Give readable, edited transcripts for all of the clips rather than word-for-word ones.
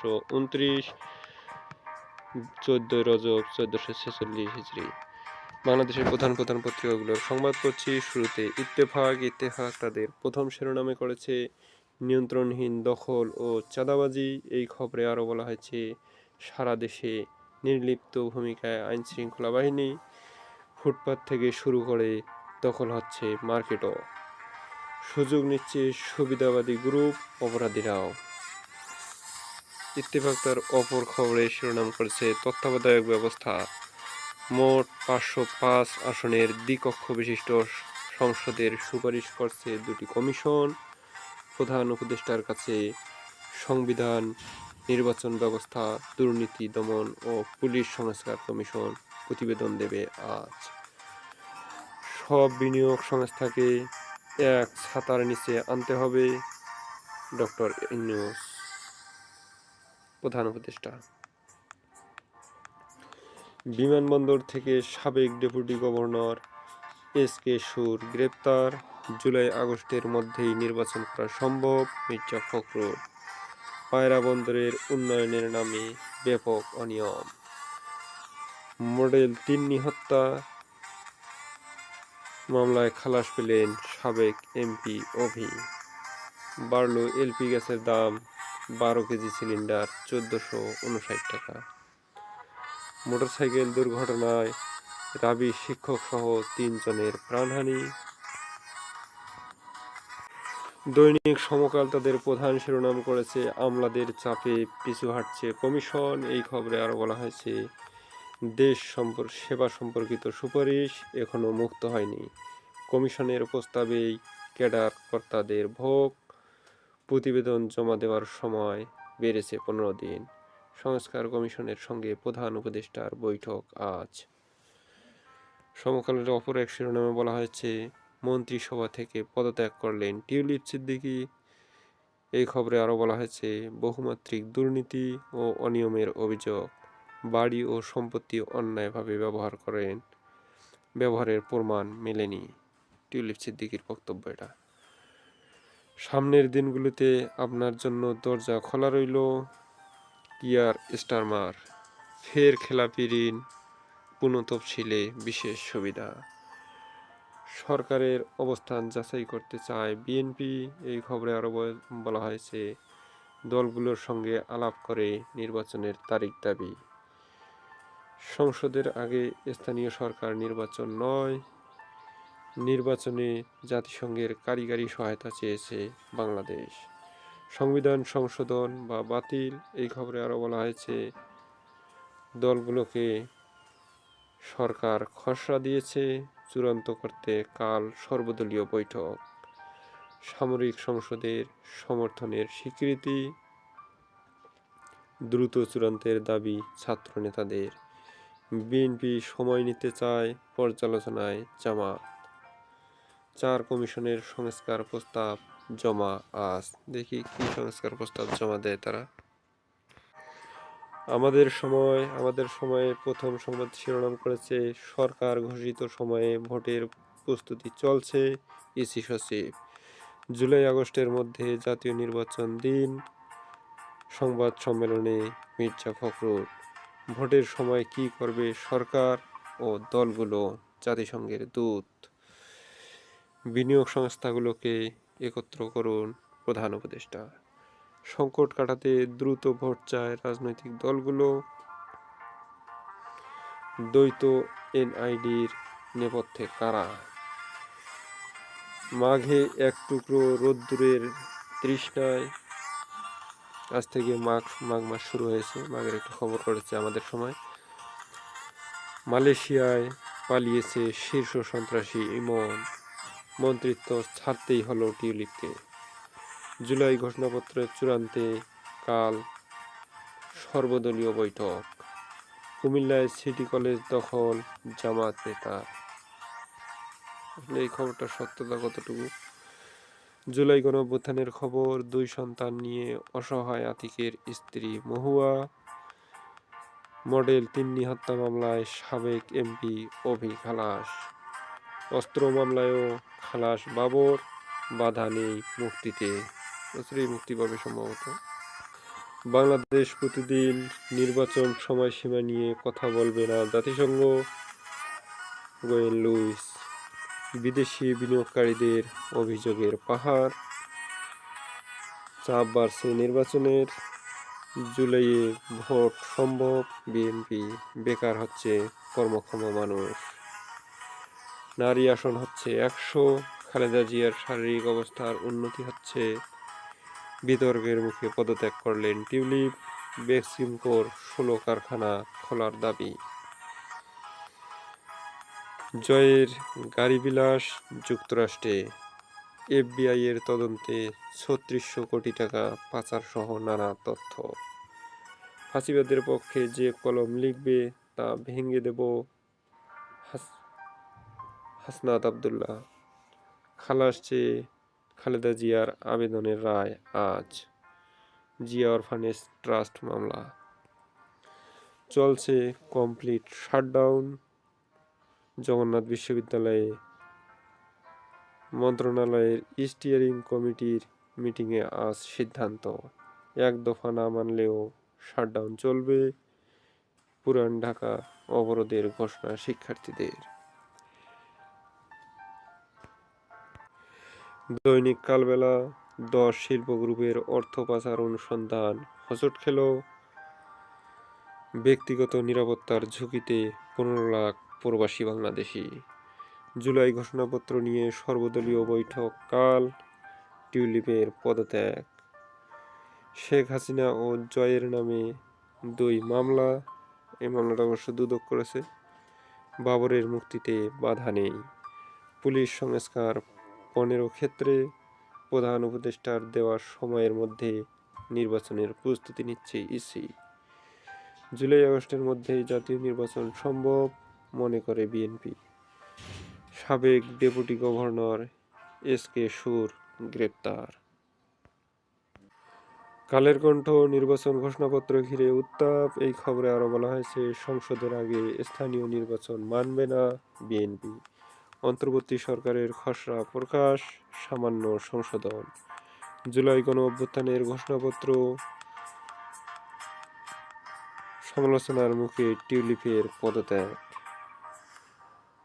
১৯২৯, ১৪ রজব ১৪৪৬ হিজরি। বাংলাদেশের প্রধান প্রধান পত্রিকাগুলোর সংবাদ পড়ছি। শুরুতে ইত্তেফাক তাদের প্রথম শিরোনামে করেছে নিয়ন্ত্রণহীন দখল ও চাঁদাবাজি। এই খবরে আরও বলা হয়েছে সারা দেশে নির্লিপ্ত ভূমিকায় আইনশৃঙ্খলা বাহিনী, ফুটপাত থেকে শুরু করে দখল হচ্ছে মার্কেটও, সুযোগ নিচ্ছে সুবিধাবাদী গ্রুপ, অপরাধীরাও। ইত্তেফাক তার অপর খবরে শিরোনাম করেছে তত্ত্বাবধায়ক ব্যবস্থা, মোট ৫০৫ আসনের দ্বিকক্ষ বিশিষ্ট সংসদের সুপারিশ করছে দুটি কমিশন। প্রধান উপদেষ্টার কাছে সংবিধান, নির্বাচন ব্যবস্থা, দুর্নীতি দমন ও পুলিশ সংস্কার কমিশন প্রতিবেদন দেবে আজ। সব বিনিয়োগ সংস্থাকে এক ছাতার নিচে আনতে হবে, ডক্টর ইউনূস, প্রধান উপদেষ্টা। বিমানবন্দর থেকে সাবেক ডেপুটি গভর্নর এস.কে সুর গ্রেপ্তার। জুলাই আগস্টের মধ্যেই নির্বাচন করা সম্ভব, মির্জা ফখরুল। পায়রা বন্দরের উন্নয়নের নামে ব্যাপক অনিয়ম। মডেল ৩ হত্যা মামলায় খালাস পেলেন সাবেক এমপি অভি। বাড়ল এলপি গ্যাসের দাম, ১২ কেজি সিলিন্ডার ১৪৫৯ টাকা। মোটরসাইকেল দুর্ঘটনায় রাবি শিক্ষকসহ ৩ জনের প্রাণহানি। দৈনিক সমকাল তাদের প্রধান শিরোনাম করেছে আমলাদের চাপে পিছু হাঁটছে কমিশন। এই খবরে আরও বলা হয়েছে সেবা সম্পর্কিত সুপারিশ এখনও মুক্ত হয়নি। কমিশনের প্রস্তাবেই ক্যাডার কর্তাদের ভোগ। প্রতিবেদন জমা দেওয়ার সময় বেড়েছে ১৫ দিন। সংস্কার কমিশনের সঙ্গে প্রধান উপদেষ্টার বৈঠক আজ। সমকালের অপর এক শিরোনামে বলা হয়েছে মন্ত্রিসভা থেকে পদত্যাগ করলেন টিউলিপ সিদ্দিকী। এই খবরে আরও বলা হয়েছে বহুমাত্রিক দুর্নীতি ও অনিয়মের অভিযোগ, বাড়ি ও সম্পত্তি অন্যায়ভাবে ব্যবহারের প্রমাণ মেলেনি। টিউলিপ সিদ্দিকীর বক্তব্য এটা। সামনের দিনগুলোতে আপনার জন্য দরজা খোলা রইল, কিয়ার স্টারমার। ফের খেলাপি ঋণ পুনঃতফসিলে বিশেষ সুবিধা। সরকারের অবস্থান যাচাই করতে চায় বিএনপি। এই খবরে আরও বলা হয়েছে দলগুলোর সঙ্গে আলাপ করে নির্বাচনের তারিখ দাবি। সংসদের আগে স্থানীয় সরকার নির্বাচন নয়, নির্বাচনে জাতিসংঘের কারিগরি সহায়তা চেয়েছে বাংলাদেশ। সংবিধান সংশোধন বা বাতিল। এই খবরে আরও বলা হয়েছে দলগুলোকে সরকার খসড়া দিয়েছে, চূড়ান্ত করতে কাল সর্বদলীয় বৈঠক। সামরিক সংসদের সমর্থনের স্বীকৃতি, দ্রুত চূড়ান্তের দাবি ছাত্র নেতাদের। বিএনপি সময় নিতে চায় পর্যালোচনায় জামাত। ৪ কমিশনের সংস্কার প্রস্তাব জমা আজ। দেখি কি সংস্কার প্রস্তাব জমা দেয় তারা। আমাদের সময়ে প্রথম সংবাদ শিরোনাম করেছে সরকার ঘোষিত সময়ে ভোটের প্রস্তুতি চলছে, ইসি সচিব। জুলাই আগস্টের মধ্যে জাতীয় নির্বাচন দিন। সংবাদ সম্মেলনে মির্জা ফখরুল। ভোটের সময় কি করবে সরকার ও দলগুলো, জাতিসংঘের দূত। বিনিয়োগ সংস্থাগুলোকে একত্র করুন, প্রধান উপদেষ্টা। সংকট কাটাতে দ্রুত ভোট চায় রাজনৈতিক দলগুলো। দ্বৈত এনআইডির নেপথ্যে কারা। মাঘে এক টুকরো রোদ্দুরের তৃষ্ণায়। আজ থেকে মাঘ মাস শুরু হয়েছে, মাঘের একটা খবর করেছে আমাদের সময়। মালয়েশিয়ায় পালিয়েছে শীর্ষ সন্ত্রাসী ইমন, মন্ত্রিত্ব ছাড়তেই হলো টিউলিপকে। জুলাই ঘোষণাপত্রের চূড়ান্তে কাল সর্বদলীয় বৈঠক। কুমিল্লায় সিটি কলেজ দখল জামাত নেতা। এই খবরটা সত্যতা কতটুকু? জুলাই গণঅভ্যুত্থানের খবর, 2 সন্তান নিয়ে অসহায় আতিকের স্ত্রী মহুয়া। মডেল ৩ হত্যা মামলায় সাবেক এমপি অভি খালাস। অস্ত্র মামলায়ও খালাস বাবর, বাধা নেই মুক্তিতে। বছরেই মুক্তি পাবে সম্ভবত। বাংলাদেশ প্রতিদিন নির্বাচন সময়সীমা নিয়ে কথা বলবে না জাতিসংঘ, গোয়েন লুইস। বিদেশি বিনিয়োগকারীদের অভিযোগের পাহাড়, চাপ বাড়ছে নির্বাচনের, জুলাইয়ে ভোট সম্ভব, বিএনপি বেকার হচ্ছে কর্মক্ষম মানুষ, নারী আসন হচ্ছে 100, খালেদা জিয়ার শারীরিক অবস্থার উন্নতি হচ্ছে, বিতর্কের মুখে পদত্যাগ করলেন টিউলিপ, বেক্সিমকোর 16 কারখানা খোলার দাবি। জয়ের গাড়িবিলাস যুক্তরাষ্ট্রে, এফবিআই এর তদন্তে 3600 কোটি টাকা পাচার সহ নানা তথ্য। ফাঁসিবাদের পক্ষে যে কলম লিখবে তা ভেঙে দেব, হাসনাত আবদুল্লাহ। খালাস চেয়ে খালেদা জিয়ার আবেদনের রায় আজ। জিয়া অরফানেজ ট্রাস্ট মামলা চলছে কমপ্লিট শাটডাউন। জগন্নাথ বিশ্ববিদ্যালয়ে মন্ত্রণালয়ের স্টিয়ারিং কমিটির মিটিংয়ে আজ সিদ্ধান্ত, এক দফা না মানলেও শাটডাউন চলবে। পুরান ঢাকা অবরোধের ঘোষণা শিক্ষার্থীদের। দৈনিক কালবেলা, 10 শিল্প গ্রুপের অর্থ পাচার অনুসন্ধান হোঁচট খেল, ব্যক্তিগত নিরাপত্তার ঝুঁকিতে 15 লাখ প্রবাসী বাংলাদেশি। জুলাই ঘোষণাপত্র নিয়ে সর্বদলীয় বৈঠক কাল, টিউলিপের পদত্যাগ। শেখ হাসিনা ও জয়ের নামে 2 মামলা, এই মামলাটা অবশ্য দুদক করেছে। বাবরের মুক্তিতে বাধা নেই, পুলিশ সংস্কার 15 ক্ষেত্রে, প্রধান উপদেষ্টার দেওয়া সময়ের মধ্যে নির্বাচনের প্রস্তুতি নিচ্ছে ইসি। জুলাই আগস্টের মধ্যেই জাতীয় নির্বাচন সম্ভব মনে করে বিএনপি। সাবেক ডেপুটি গভর্নর এসকে সুর গ্রেপ্তার। কালের কণ্ঠ, নির্বাচন ঘোষণাপত্র ঘিরে উত্তাপ। এই খবরে আরও বলা হয়েছে, সংসদের আগে স্থানীয় নির্বাচন মানবে না বিএনপি। অন্তর্বর্তী সরকারের খসড়া প্রকাশ, সামান্য সংশোধন। জুলাই গণ অভ্যুত্থানের ঘোষণাপত্র সমালোচনার মুখে টিউলিপের পদত্যাগ।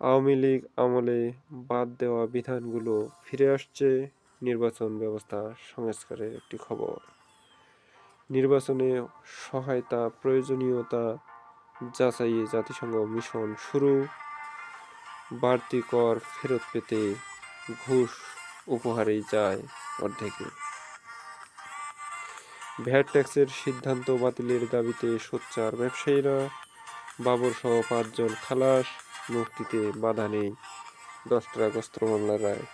আওয়ামী লীগ আমলে বাদ দেওয়া বিধানগুলো ফিরে আসছে, নির্বাচন ব্যবস্থা সংস্কারের একটি খবর। নির্বাচনে সহায়তা প্রয়োজনীয়তা যাচাইয়ে জাতিসংঘ মিশন শুরু। বাড়তি কর ফেরত পেতে ঘুষ উপহারেই যায় অর্ধেকে। ভ্যাট ট্যাক্সের সিদ্ধান্ত বাতিলের দাবিতে সোচ্চার ব্যবসায়ীরা। বাবর সহ 5 জন খালাস, মুক্তিতে বাধা নেই 10টা অস্ত্র মামলার রায়।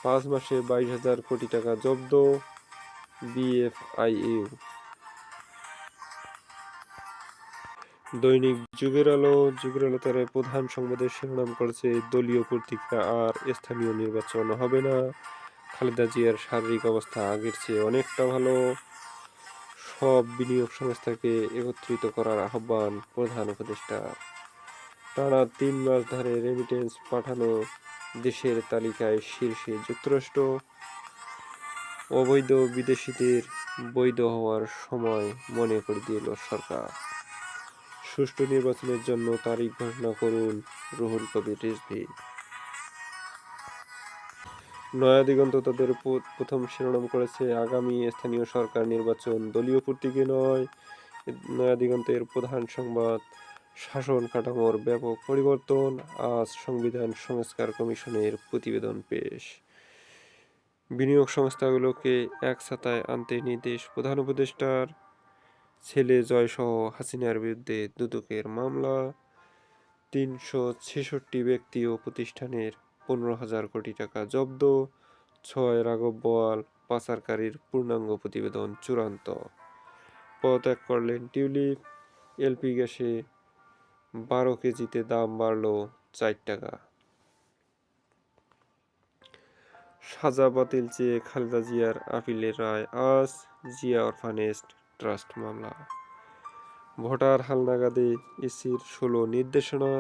5 মাসে 22,000 কোটি টাকা জব্দ, বিএফআইইউ। দৈনিক যুগের আলো, তার প্রধান সংবাদের শিরোনাম করেছে, দলীয় প্রতীক্ষা আর স্থানীয় নির্বাচন হবে না, খালেদা জিয়ার শারীরিক অবস্থা আগের চেয়ে অনেকটা ভালো, সব বিনিয়োগ সংস্থাকে একত্রিত করার আহ্বান প্রধান উপদেষ্টা। টানা 3 মাস ধরে রেমিটেন্স পাঠানো দেশের তালিকায় শীর্ষে যুক্তরাষ্ট্র। অবৈধ বিদেশিদের বৈধ হওয়ার সময় মনে করে দিল সরকার। সুষ্ঠু নির্বাচনের জন্য তারিখ ঘোষণা করুন, রুহুল কবির রিজভী। নয়া দিগন্ত তাদের প্রথম শিরোনাম করেছে, আগামী স্থানীয় সরকার নির্বাচন দলীয় প্রতীকে নয়। নয়া দিগন্তের প্রধান সংবাদ, শাসন কাঠামোর ব্যাপক পরিবর্তন, আজ সংবিধান সংস্কার কমিশনের প্রতিবেদন পেশ। বিনিয়োগ সংস্থাগুলোকে এক ছাতায় আনতে নির্দেশ প্রধান উপদেষ্টার। ছেলে জয়সহ হাসিনার বিরুদ্ধে দুদকের মামলা। 366 ব্যক্তি ও প্রতিষ্ঠানের 15,000 কোটি টাকা জব্দ। 6 রাঘব বোয়াল পাচারকারীর পূর্ণাঙ্গ প্রতিবেদন চূড়ান্ত। পদত্যাগ করলেন টিউলিপ। এলপি গ্যাসে 12 কেজিতে দাম বাড়ল 4 টাকা। সাজা বাতিল চেয়ে খালেদা জিয়ার আপিলের রায় আজ। জিয়া অরফানেজ ট্রাস্ট মামলা। ভোটার হালনাগাদে ইসির 16 নির্দেশনা।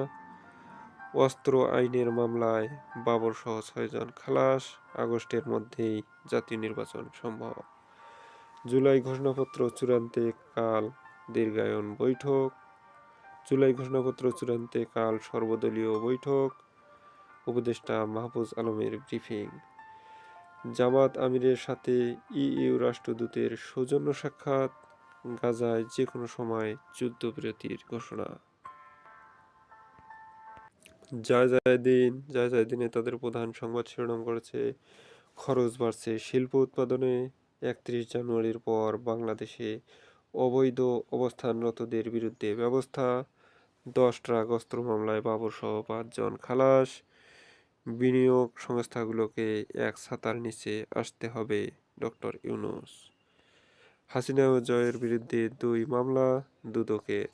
অস্ত্র আইনের মামলায় বাবরসহ 6 জন খালাস। আগস্টের মধ্যেই জাতীয় নির্বাচন সম্ভব। জুলাই ঘোষণাপত্র চূড়ান্তে কাল দীর্ঘায়ন বৈঠক। জুলাই ঘোষণাপত্র চূড়ান্তে কাল সর্বদলীয় বৈঠক। উপদেষ্টা মাহফুজ আলমের ব্রিফিং। জামাত আমিরের সাথে ইইউ রাষ্ট্রদূতের সৌজন্য সাক্ষাৎ। গাজায় যে কোনো সময় যুদ্ধবিরতির ঘোষণা। জায়দিনে তাদের প্রধান সংবাদ শিরোনাম করেছে খরচ বাড়ছে শিল্প উৎপাদনে। 31 জানুয়ারির পর বাংলাদেশে অবৈধ অবস্থানরতদের বিরুদ্ধে ব্যবস্থা। 10 ট্রাক অস্ত্র মামলায় বাবরসহ 5 জন খালাস। বিনিয়োগ সংস্থাগুলোকে এক ছাতার নিচে আসতে হবে ডক্টর ইউনূস। হাসিনা ও জয়ের বিরুদ্ধে 2 মামলা দুদকের।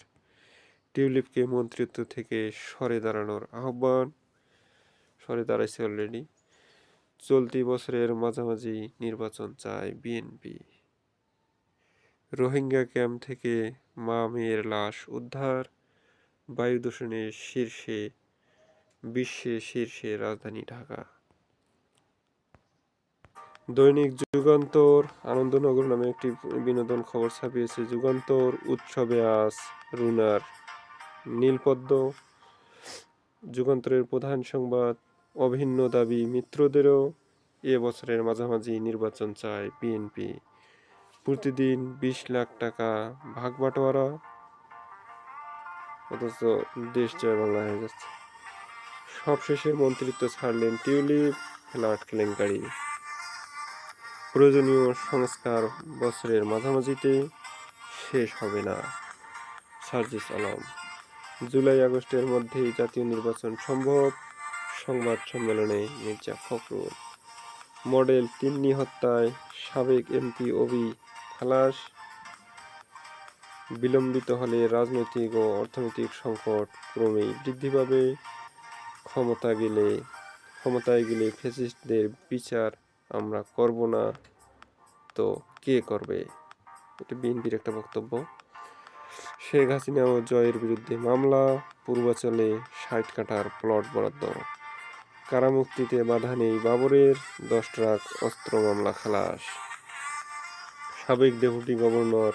টিউলিপকে মন্ত্রিত্ব থেকে সরে দাঁড়ানোর আহ্বান। সরে দাঁড়াইছে অলরেডি। চলতি বছরের মাঝামাঝি নির্বাচন চায় বিএনপি। রোহিঙ্গা ক্যাম্প থেকে মা মেয়ের লাশ উদ্ধার। বায়ু দূষণের বিশ্বে শীর্ষে রাজধানী ঢাকা। দৈনিক যুগান্তর আনন্দনগর নামে একটি বিনোদন খবর ছাপিয়েছে যুগান্তর। উৎসবে আজ রুনার নীলপদ্ম। যুগান্তরের প্রধান সংবাদ অভিন্ন দাবি মিত্রদেরও। এ বছরের মাঝামাঝি নির্বাচন চায় বিএনপি। প্রতিদিন 20 লাখ টাকা ভাগবাটোয়ারা, অথচ দেশ জয় বাংলা হয়ে যাচ্ছে। সবশেষে মন্ত্রিত্ব ছাড়লেন টিউলিপ। ফ্ল্যাট কেলেঙ্কারি। প্রয়োজনীয় সংস্কার বছরের মাঝামাঝিতে শেষ হবে না। সার্জিস আলম। জুলাই আগস্টের মধ্যেই জাতীয় নির্বাচন সম্ভব। সংবাদ সম্মেলনে মির্জা ফখরুল। মডেল 3 হত্যায় সাবেক এমপি অভি খালাস। বিলম্বিত হলে রাজনৈতিক ও অর্থনৈতিক সংকট ক্রমেই বৃদ্ধি পাবে। ক্ষমতায় গেলে ফ্যাসিস্টদের বিচার আমরা করব না তো কে করবে? এটা বিএনপির একটা বক্তব্য। শেখ হাসিনা ও জয়ের বিরুদ্ধে মামলা। পূর্বাঞ্চলে 60 কাঠার প্লট বরাদ্দ। কারামুক্তিতে বাধা নেই বাবরের। 10 ট্রাক অস্ত্র মামলা খালাস। সাবেক ডেপুটি গভর্নর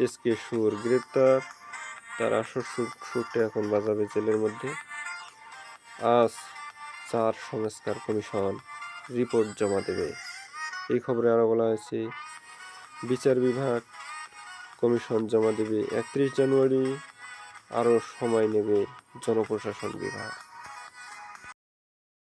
এসকে সুর গ্রেপ্তার। তার আসল সুরটা এখন বাজাবে জেলের মধ্যে। আজ 4 সংস্কার কমিশন রিপোর্ট জমা দেবে। এই খবরে আরও বলা হয়েছে বিচার বিভাগ কমিশন জমা দেবে 31 জানুয়ারি। আরও সময় নেবে জনপ্রশাসন বিভাগ।